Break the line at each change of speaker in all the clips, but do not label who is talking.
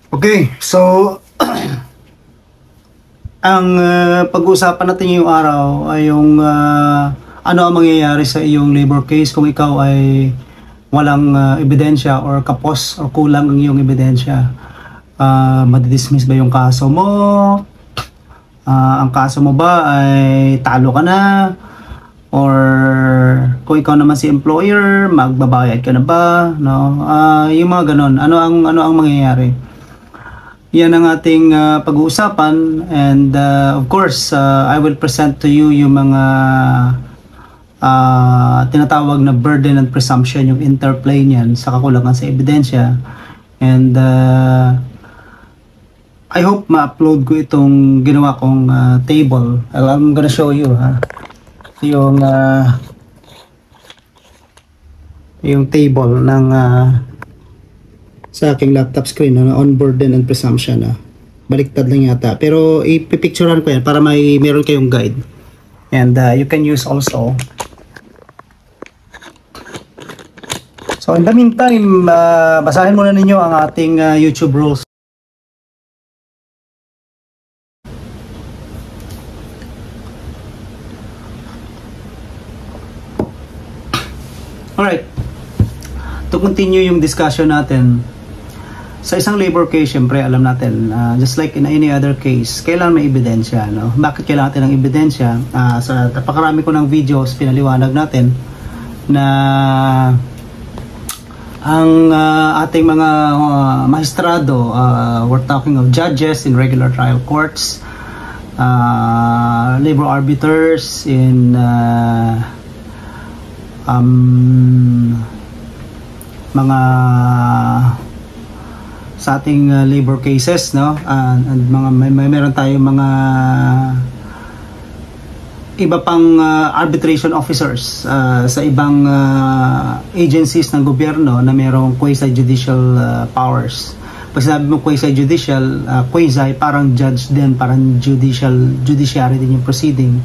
Okay, so ang pag-uusapan natin ngayong araw ay yung ano ang mangyayari sa iyong labor case kung ikaw ay walang ebidensya or kapos o kulang ang iyong ebidensya. Madidismiss ba yung kaso mo? Ang kaso mo ba ay talo ka na? Or kung ikaw naman si employer, magbabayad ka na ba? No? Yung mga ganon. Ano ang mangyayari? Yan ang ating pag-uusapan, and of course I will present to you yung mga tinatawag na burden and presumption, yung interplay niyan sa kakulangan sa ebidensya. And I hope ma-upload ko itong ginawa kong table. I'm gonna show you yung table ng sa aking laptop screen on burden and presumption. Baliktad lang yata, pero ipipicturean ko yan para meron kayong guide, and you can use also. So in the meantime, basahin muna ninyo ang ating YouTube rules. Alright, to continue yung discussion natin, sa isang labor case, syempre alam natin, just like in any other case, kailangan may ebidensya, no? Bakit kailangan natin ng ebidensya? Sa napakarami ko ng videos, pinaliwanag natin na ang ating mga maestrado, we're talking of judges in regular trial courts, labor arbiters in mga sa ating labor cases, no? And meron tayong mga iba pang arbitration officers sa ibang agencies ng gobyerno na merong quasi-judicial powers. Pag sinabi mo quasi-judicial, quasi parang judge din, parang judiciary din yung proceeding.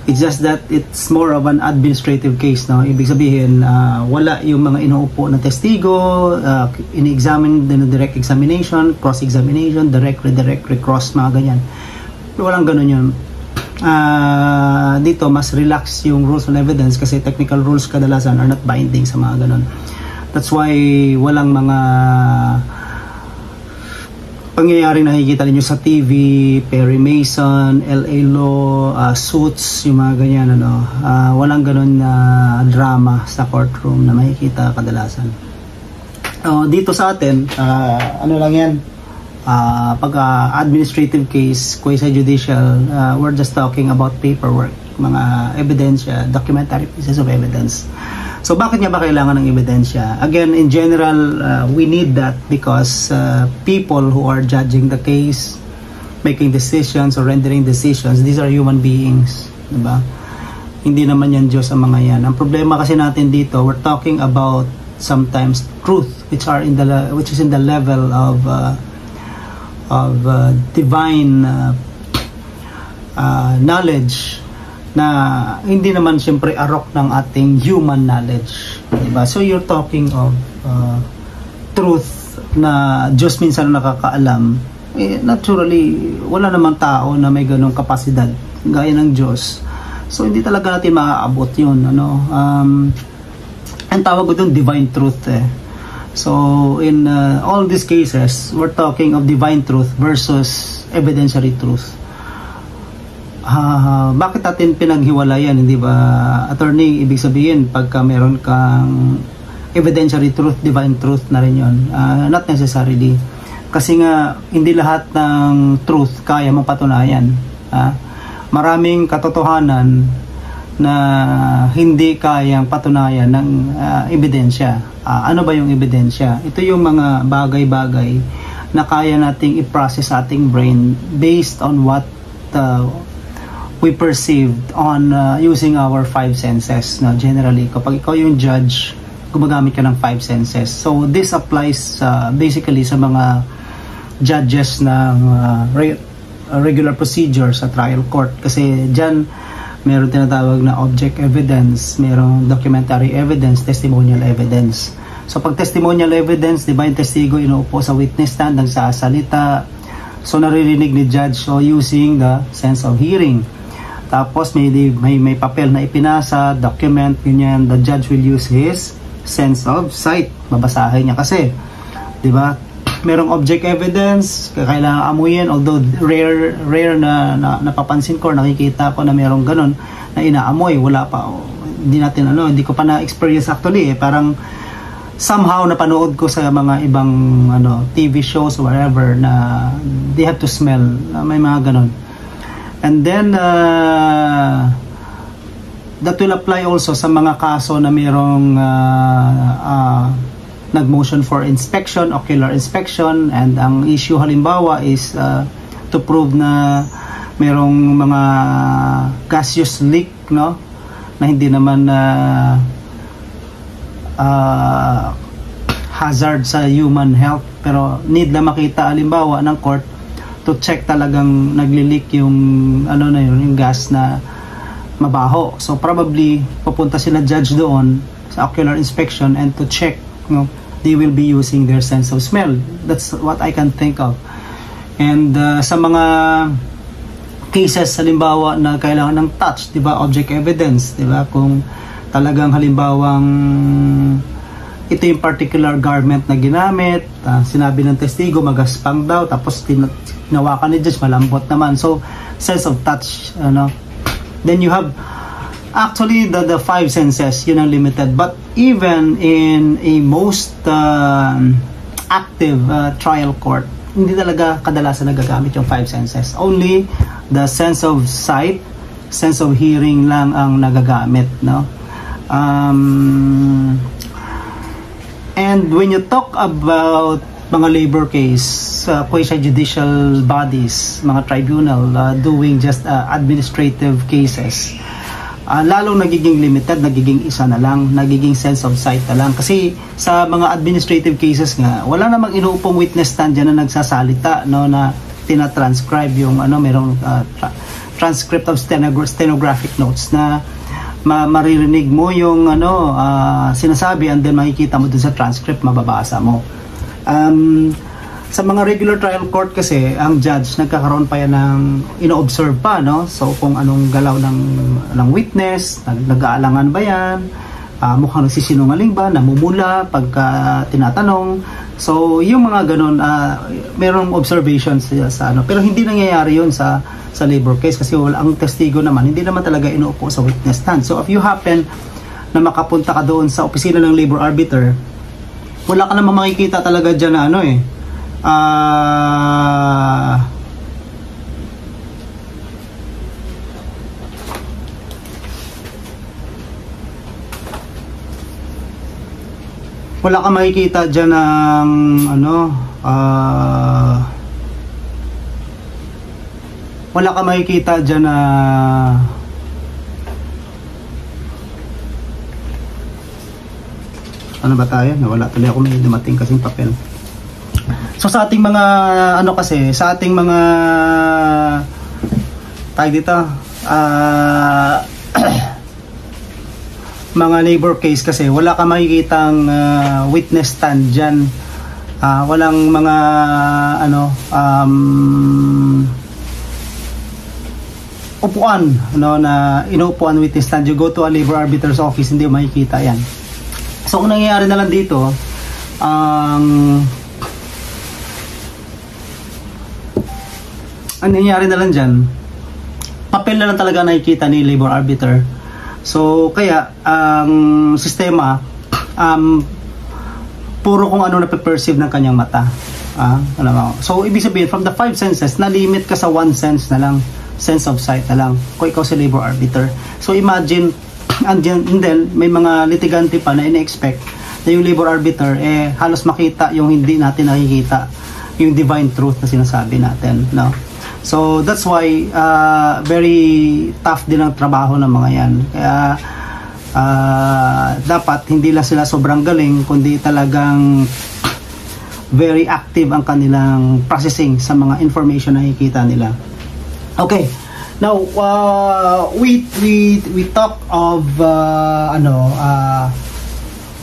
It's just that it's more of an administrative case, no? Ibig sabihin, wala yung mga inuupo na testigo, ini-examine din direct examination, cross-examination, direct, redirect, recross, mga ganyan. Walang ganun yun. Dito, mas relax yung rules on evidence kasi technical rules kadalasan are not binding sa mga ganun. That's why walang mga pangyayari nakikita niyo sa TV, Perry Mason, LA Law, Suits, yung mga ganyan, walang ganun na drama sa courtroom na makikita kadalasan. Dito sa atin, ano lang yan, pag administrative case, quasi-judicial, we're just talking about paperwork, mga ebidensya, documentary pieces of evidence. So bakit nga ba kailangan ng ebidensya? Again, in general, we need that because people who are judging the case, making decisions or rendering decisions, these are human beings, diba? Hindi naman yan Diyos ang mga yan. Ang problema kasi natin dito, we're talking about sometimes truth, which is in the level of divine knowledge, na hindi naman siyempre arok ng ating human knowledge, diba? So you're talking of truth na Diyos minsan nakakaalam. Naturally, wala namang tao na may ganong kapasidad gaya ng Diyos. So hindi talaga natin maaabot yun, ang tawag ko dun divine truth. So in all these cases, we're talking of divine truth versus evidentiary truth. Bakit natin pinaghiwalayan, hindi ba, attorney? Ibig sabihin, pagka meron kang evidentiary truth, divine truth na rin yun. Not necessarily. Kasi nga, hindi lahat ng truth kaya mapatunayan. Maraming katotohanan na hindi kayang patunayan ng ebidensya. Ano ba yung ebidensya? Ito yung mga bagay-bagay na kaya nating i-process sa ating brain based on what we perceived on using our five senses. Generally, kapag ikaw yung judge, gumagamit ka ng five senses. So this applies basically sa mga judges ng regular procedure sa trial court, kasi dyan meron tinatawag na object evidence, merong documentary evidence, testimonial evidence. So pag testimonial evidence, di ba, yung testigo inuupo sa witness stand, nagsasalita. So naririnig ni judge, so using the sense of hearing. Tapos may papel na ipinasa, document, ganyan. The judge will use his sense of sight. Babasahin niya kasi, di ba? Merong object evidence, kailangan amuyin, although rare na napapansin ko, nakikita ko na merong ganun na inaamoy. Wala pa, hindi ko pa na-experience actually parang somehow napanood ko sa mga ibang TV shows or whatever na they have to smell, may mga ganun. And then that will apply also sa mga kaso na merong nag-motion for inspection, ocular inspection, and ang issue halimbawa is to prove na merong mga gaseous leak, no, na hindi naman hazard sa human health, pero need na makita halimbawa ng court to check talagang nagli-leak yung yung gas na mabaho. So probably pupunta sila judge doon sa ocular inspection and to check, they will be using their sense of smell. That's what I can think of. And sa mga cases halimbawa na kailangan ng touch, di ba, object evidence, di ba, kung talagang halimbawang ito yung particular garment na ginamit, sinabi ng testigo magaspang daw, tapos tinawakan ni judge malambot naman. So sense of touch, then you have actually the five senses, yun ang limited. But even in a most active trial court, hindi talaga kadalasan nagagamit yung five senses. Only the sense of sight, sense of hearing lang ang nagagamit, no? And when you talk about mga labor case, quasi-judicial bodies, mga tribunal doing just administrative cases, lalong nagiging limited, nagiging isa na lang, nagiging sense of sight na lang. Kasi sa mga administrative cases nga, wala namang inuupong witness stand dyan na nagsasalita, no, na tina-transcribe yung merong transcript of stenographic notes na maririnig mo yung sinasabi, and then makikita mo dun sa transcript, mababasa mo. Sa mga regular trial court kasi, ang judge nagkakaroon pa yan ng ino-observe pa, no? So kung anong galaw ng witness, nag-aalangan ba yan, mukhang nagsisinungaling ba, namumula pagka tinatanong. So yung mga ganun, merong observations sa pero hindi nangyayari yun sa labor case kasi ang testigo naman hindi naman talaga inuupo sa witness stand. So if you happen na makapunta ka doon sa opisina ng labor arbiter, wala ka naman makikita talaga dyan na wala ka makikita dyan ng wala ka makikita dyan na ano ba tayo? Nawala tuloy ako, may dumating kasing papel. So sa ating mga sa ating mga dito mga labor case kasi wala ka makikitang witness stand dyan. Walang mga upuan na inuupuan witness stand. You go to a labor arbiter's office, hindi mo makikita yan. So kung nangyayari na lang dito, ang nangyayari na lang dyan, papel na lang talaga nakikita ni labor arbiter. So kaya ang sistema puro kung ano na-perceive ng kanyang mata. Alam mo. So ibig sabihin, from the five senses, na-limit ka sa one sense na lang, sense of sight na lang kung ikaw si labor arbiter. So imagine, and then may mga litigante pa na ina-expect na yung labor arbiter halos makita yung hindi natin nakikita, yung divine truth na sinasabi natin, no? So that's why very tough din ang trabaho ng mga yan. Kaya dapat hindi lang sila sobrang galing, kundi talagang very active ang kanilang processing sa mga information na nakikita nila. Okay. Now, we talk of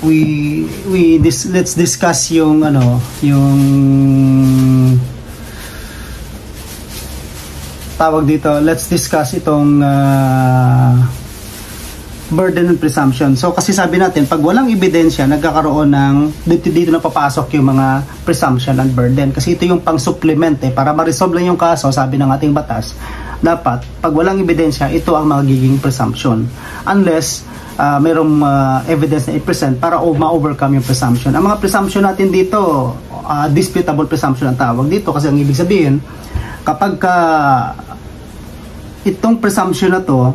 let's discuss yung tawag dito, let's discuss itong burden and presumption. So kasi sabi natin, pag walang ebidensya, nagkakaroon ng dito na papasok yung mga presumption and burden. Kasi ito yung pang-supplement para ma-resolve lang yung kaso, sabi ng ating batas. Dapat, pag walang ebidensya, ito ang magiging presumption. Unless mayroong evidence na i-present para ma-overcome yung presumption. Ang mga presumption natin dito, disputable presumption ang tawag dito. Kasi ang ibig sabihin, kapag itong presumption na to,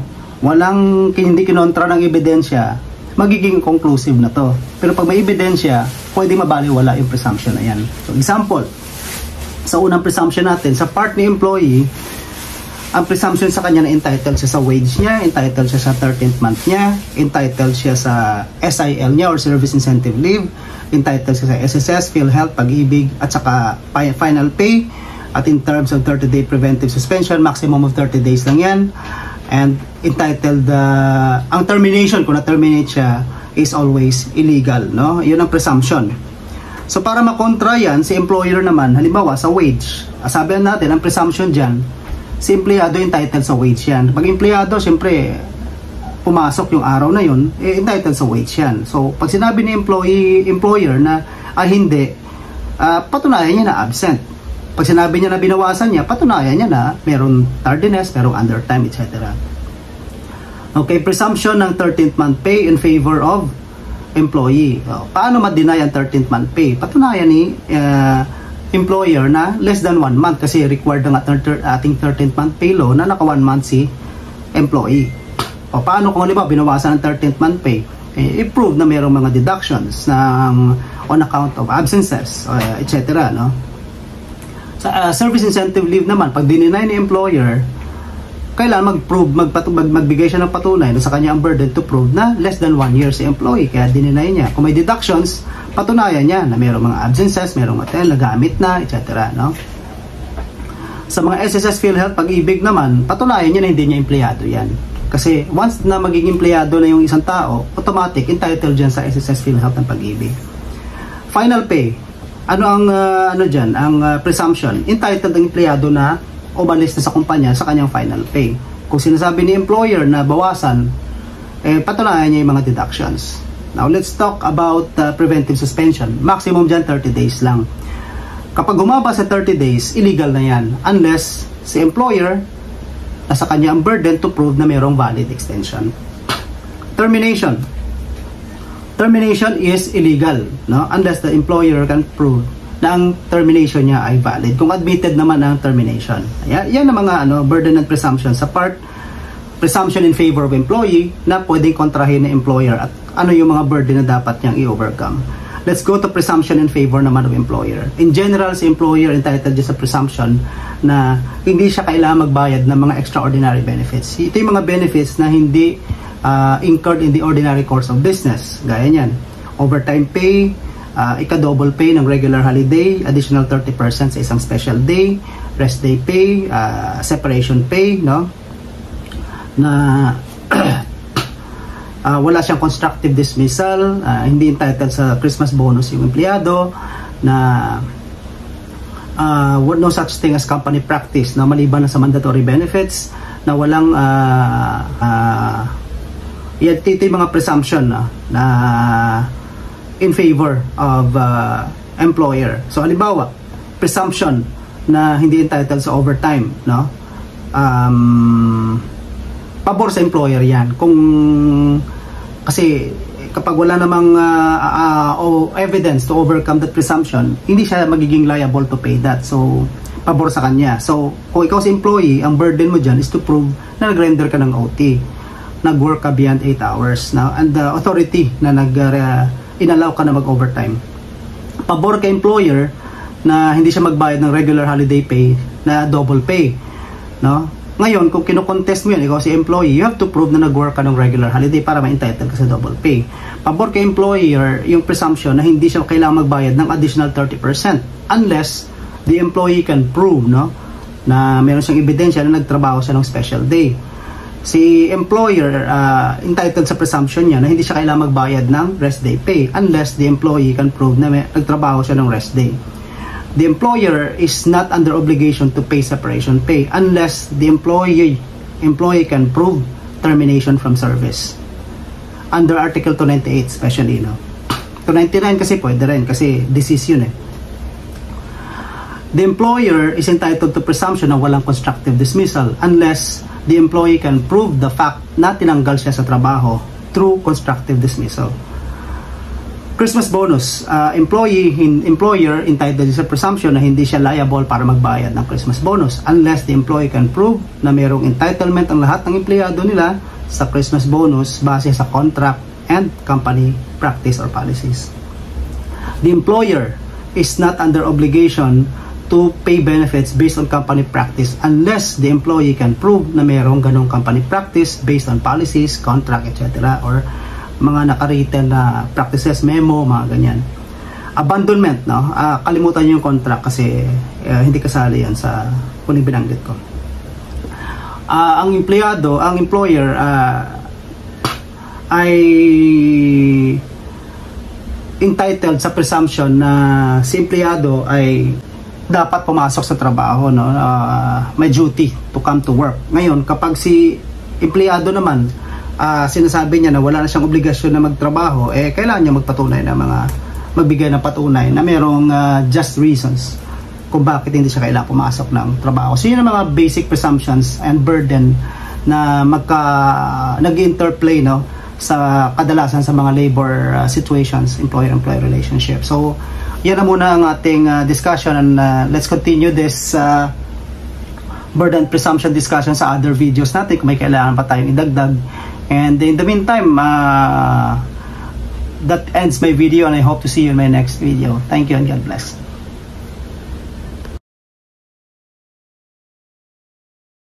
hindi kinontra ng ebidensya, magiging conclusive na to. Pero pag may ebidensya, pwede mabaliwala yung presumption na yan. So, example, sa unang presumption natin, sa part ni employee, ang presumption sa kanya na entitled siya sa wage niya, entitled siya sa 13th month niya, entitled siya sa SIL niya or Service Incentive Leave, entitled siya sa SSS, PhilHealth, Pag-ibig, at saka final pay. At in terms of 30-day preventive suspension, maximum of 30 days lang yan. And entitled, ang termination, kung na-terminate siya, is always illegal, no? Yun ang presumption. So para makontra yan, si employer naman, halimbawa sa wage, sabihan natin, ang presumption dyan, si empleyado entitled sa wage yan. Pag empleyado, siyempre, pumasok yung araw na yun, entitled sa wage yan. So pag sinabi ni employer na, hindi, patunayan niya na absent. Pag sinabi niya na binawasan niya, patunayan niya na meron tardiness, merong undertime, etc. Okay, presumption ng 13th month pay in favor of employee. Paano ma-deny ang 13th month pay? Patunayan ni employer na less than 1 month kasi required ng ating 13th month pay law na naka 1 month si employee. O paano kung halimbawa binawasan ng 13th month pay? I-prove na merong mga deductions on account of absences, etc. No? Sa service incentive leave naman, pag dininay ni employer, kailangan magbigay siya ng patunay na sa kanya ang burden to prove na less than 1 year si employee, kaya dininay niya. Kung may deductions, patunayan niya na mayroong mga absences, mayroong hotel, nagamit na, etc. No? Sa mga SSS, PhilHealth, Pag-ibig naman, patunayan niya na hindi niya empleyado yan. Kasi once na magiging empleyado na yung isang tao, automatic, entitled dyan sa SSS, PhilHealth ng Pag-ibig. Final pay. Ano ang ang presumption? Entitled ang empleyado na umalis na sa kumpanya sa kanyang final pay. Kung sinasabi ni employer na bawasan, patunayan niya yung mga deductions. Now, let's talk about preventive suspension. Maximum dyan, 30 days lang. Kapag humaba sa 30 days, illegal na yan. Unless si employer, nasa kanya ang burden to prove na mayroong valid extension. Termination. Termination is illegal, no? Unless the employer can prove na ang termination niya ay valid. Kung admitted naman ang termination. Yan ang mga burden and presumption sa part presumption in favor of employee na pwedeng kontrahin ng employer at ano yung mga burden na dapat niyang i-overcome. Let's go to presumption in favor naman of employer. In general, si employer entitled sa presumption na hindi siya kailangan magbayad ng mga extraordinary benefits. Ito yung mga benefits na hindi incurred in the ordinary course of business. Gaya niyan. Overtime pay, ika-double pay ng regular holiday, additional 30% sa isang special day, rest day pay, separation pay, no? Na wala siyang constructive dismissal, hindi entitled sa Christmas bonus yung empleyado, na no such thing as company practice na maliban na sa mandatory benefits, na walang ito yung mga presumption na in favor of employer. So halimbawa, presumption na hindi entitled sa overtime, no? Pabor sa employer yan. Kasi kapag wala namang evidence to overcome that presumption, hindi siya magiging liable to pay that. So pabor sa kanya. So kung ikaw si employee, ang burden mo dyan is to prove na nag-render ka ng OT, nag-work ka beyond 8 hours now, and the authority na inallow ka na mag-overtime. Pabor ka employer na hindi siya magbayad ng regular holiday pay na double pay, no? Ngayon, kung kino-contest mo yan, ikaw si employee, you have to prove na nag-work ka ng regular holiday para ma-entitled ka sa double pay. Pabor ka employer, yung presumption na hindi siya kailangang magbayad ng additional 30% unless the employee can prove, no, na meron siyang ebidensya na nagtrabaho siya ng special day. si employer entitled sa presumption niya na hindi siya kailangang magbayad ng rest day pay unless the employee can prove na nagtrabaho siya ng rest day. The employer is not under obligation to pay separation pay unless the employee can prove termination from service. Under Article 298 especially, no? 299 kasi pwede rin kasi disease yun eh. The employer is entitled to presumption na walang constructive dismissal unless the employee can prove the fact na tinanggal siya sa trabaho through constructive dismissal. Christmas bonus, employer entitled sa presumption na hindi siya liable para magbayad ng Christmas bonus unless the employee can prove na mayroong entitlement ang lahat ng empleyado nila sa Christmas bonus base sa contract and company practice or policies. The employer is not under obligation to pay benefits based on company practice unless the employee can prove na mayroong ganong company practice based on policies, contract, etc. or mga naka-written na practices, memo, mga ganyan. Abandonment, no? Kalimutan niyo yung contract kasi hindi kasali yan sa kuning binanggit ko. Ang employer ay entitled sa presumption na si empleyado ay dapat pumasok sa trabaho, no? May duty to come to work. Ngayon, kapag si empleyado naman sinasabi niya na wala na siyang obligasyon na magtrabaho, kailangan niya magpatunay ng magbigay ng patunay na mayroong just reasons kung bakit hindi siya kailangan pumasok ng trabaho. So yun ang mga basic presumptions and burden na nag-interplay, no, sa kadalasan sa mga labor situations, employer-employee relationship. So yan na muna ang ating discussion, and let's continue this burden presumption discussion sa other videos natin kung may kailangan pa tayong idagdag. And in the meantime, that ends my video, and I hope to see you in my next video. Thank you and God bless.